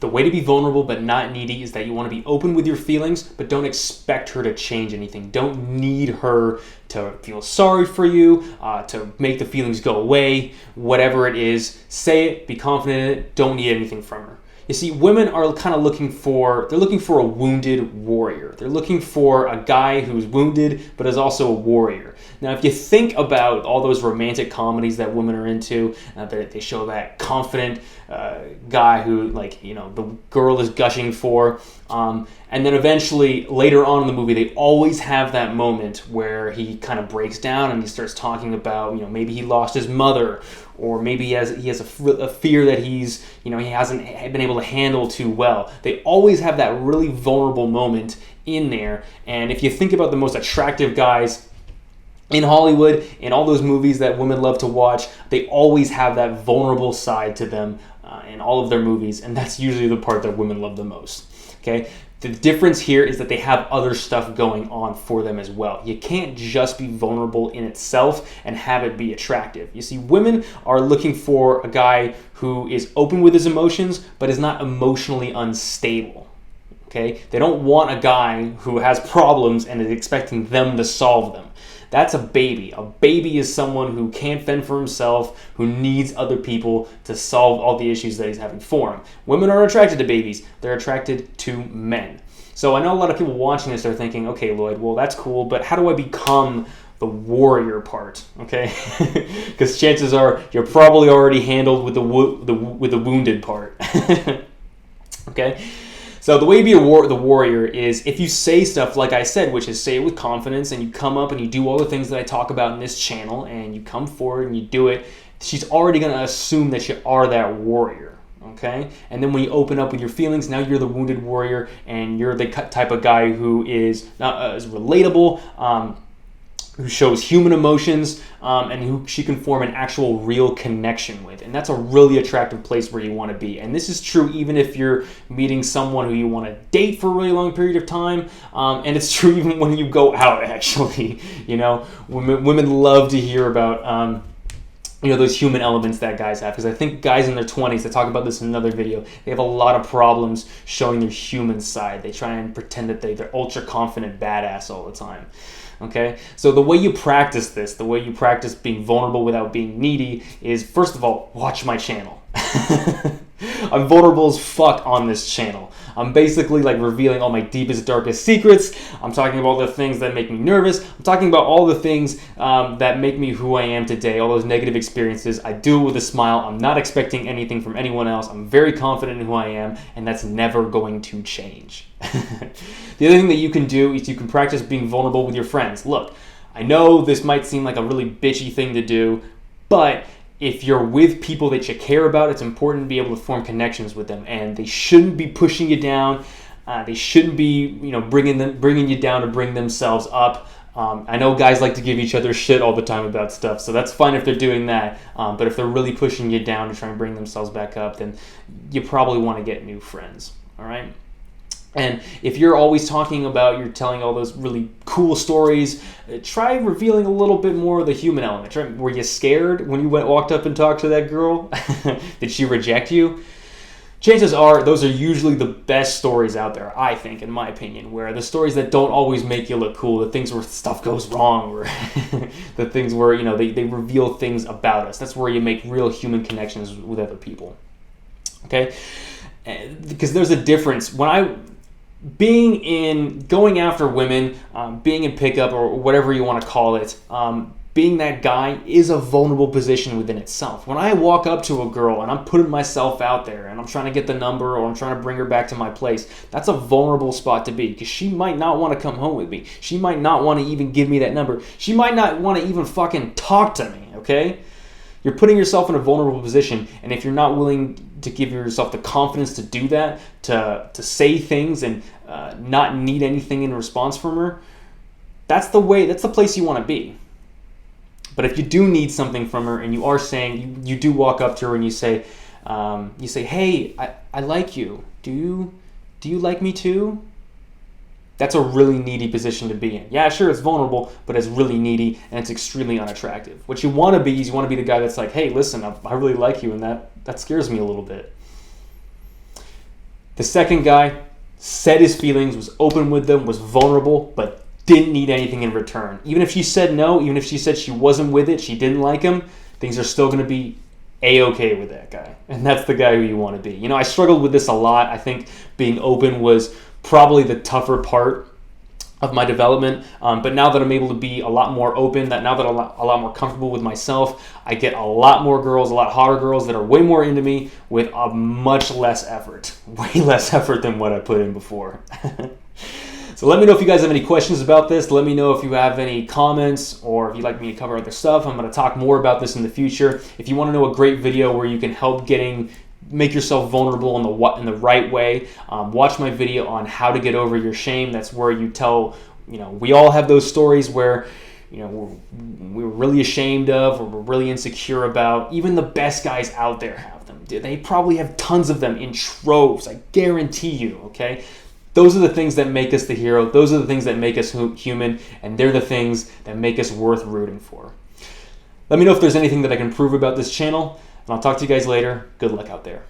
The way to be vulnerable but not needy is that you want to be open with your feelings, but don't expect her to change anything. Don't need her to feel sorry for you, to make the feelings go away, whatever it is. Say it, be confident in it, don't need anything from her. You see, women are kind of looking for a wounded warrior. They're looking for a guy who's wounded but is also a warrior. Now, if you think about all those romantic comedies that women are into, they show that confident guy who, the girl is gushing for, and then eventually, later on in the movie, they always have that moment where he kind of breaks down and he starts talking about, maybe he lost his mother, or maybe he has a fear that he hasn't been able to handle too well. They always have that really vulnerable moment in there. And if you think about the most attractive guys in Hollywood, in all those movies that women love to watch, they always have that vulnerable side to them in all of their movies, and that's usually the part that women love the most. Okay? The difference here is that they have other stuff going on for them as well. You can't just be vulnerable in itself and have it be attractive. You see, women are looking for a guy who is open with his emotions, but is not emotionally unstable. Okay? They don't want a guy who has problems and is expecting them to solve them. That's a baby. A baby is someone who can't fend for himself, who needs other people to solve all the issues that he's having for him. Women aren't attracted to babies. They're attracted to men. So I know a lot of people watching this are thinking, okay, Lloyd, well, that's cool, but how do I become the warrior part? Okay? Because chances are you're probably already handled with the wounded part. Okay? So the way to be the warrior is if you say stuff like I said, which is say it with confidence, and you come up and you do all the things that I talk about in this channel, and you come forward and you do it, she's already going to assume that you are that warrior, okay? And then when you open up with your feelings, now you're the wounded warrior, and you're the type of guy who is not as relatable, who shows human emotions, and who she can form an actual real connection with. And that's a really attractive place where you want to be. And this is true even if you're meeting someone who you want to date for a really long period of time, and it's true even when you go out, actually. Women love to hear about those human elements that guys have, because I think guys in their 20s, I talk about this in another video, they have a lot of problems showing their human side. They try and pretend that they're ultra confident badass all the time. Okay, so the way you practice this, the way you practice being vulnerable without being needy is, first of all, watch my channel. I'm vulnerable as fuck on this channel. I'm basically revealing all my deepest, darkest secrets. I'm talking about all the things that make me nervous. I'm talking about all the things that make me who I am today, all those negative experiences. I do it with a smile. I'm not expecting anything from anyone else. I'm very confident in who I am, and that's never going to change. The other thing that you can do is you can practice being vulnerable with your friends. Look, I know this might seem like a really bitchy thing to do, but if you're with people that you care about, it's important to be able to form connections with them, and they shouldn't be pushing you down. They shouldn't be, bringing you down to bring themselves up. I know guys like to give each other shit all the time about stuff, so that's fine if they're doing that. But if they're really pushing you down to try and bring themselves back up, then you probably want to get new friends. All right. And if you're always you're telling all those really cool stories, try revealing a little bit more of the human element. Right? Were you scared when you walked up and talked to that girl? Did she reject you? Chances are those are usually the best stories out there, I think, in my opinion, where the stories that don't always make you look cool, the things where stuff goes wrong, or the things where, they reveal things about us. That's where you make real human connections with other people. Okay? Because there's a difference. Going after women, being in pickup or whatever you want to call it, being that guy is a vulnerable position within itself. When I walk up to a girl and I'm putting myself out there and I'm trying to get the number or I'm trying to bring her back to my place, that's a vulnerable spot to be, because she might not want to come home with me. She might not want to even give me that number. She might not want to even fucking talk to me, okay? You're putting yourself in a vulnerable position, and if you're not willing to give yourself the confidence to do that, to say things and not need anything in response from her, that's the place you want to be. But if you do need something from her and you are saying, you do walk up to her and you say, hey, I like you. Do you like me too? That's a really needy position to be in. Yeah, sure, it's vulnerable, but it's really needy and it's extremely unattractive. What you want to be is you want to be the guy that's like, hey, listen, I really like you, and that scares me a little bit. The second guy said his feelings, was open with them, was vulnerable, but didn't need anything in return. Even if she said no, even if she said she wasn't with it, she didn't like him, things are still going to be A-okay with that guy. And that's the guy who you want to be. You know, I struggled with this a lot. I think being open was probably the tougher part of my development, but now that I'm able to be a lot more open, that now that I'm a lot more comfortable with myself, I get a lot more girls, a lot hotter girls that are way more into me with a much less effort, way less effort than what I put in before. So let me know if you guys have any questions about this. Let me know if you have any comments or if you'd like me to cover other stuff. I'm going to talk more about this in the future. If you want to know a great video where you can help make yourself vulnerable in the right way, watch my video on how to get over your shame. That's where you tell, we all have those stories where, we're really ashamed of or we're really insecure about. Even the best guys out there have them. They probably have tons of them in troves, I guarantee you, okay? Those are the things that make us the hero. Those are the things that make us human, and they're the things that make us worth rooting for. Let me know if there's anything that I can improve about this channel, and I'll talk to you guys later. Good luck out there.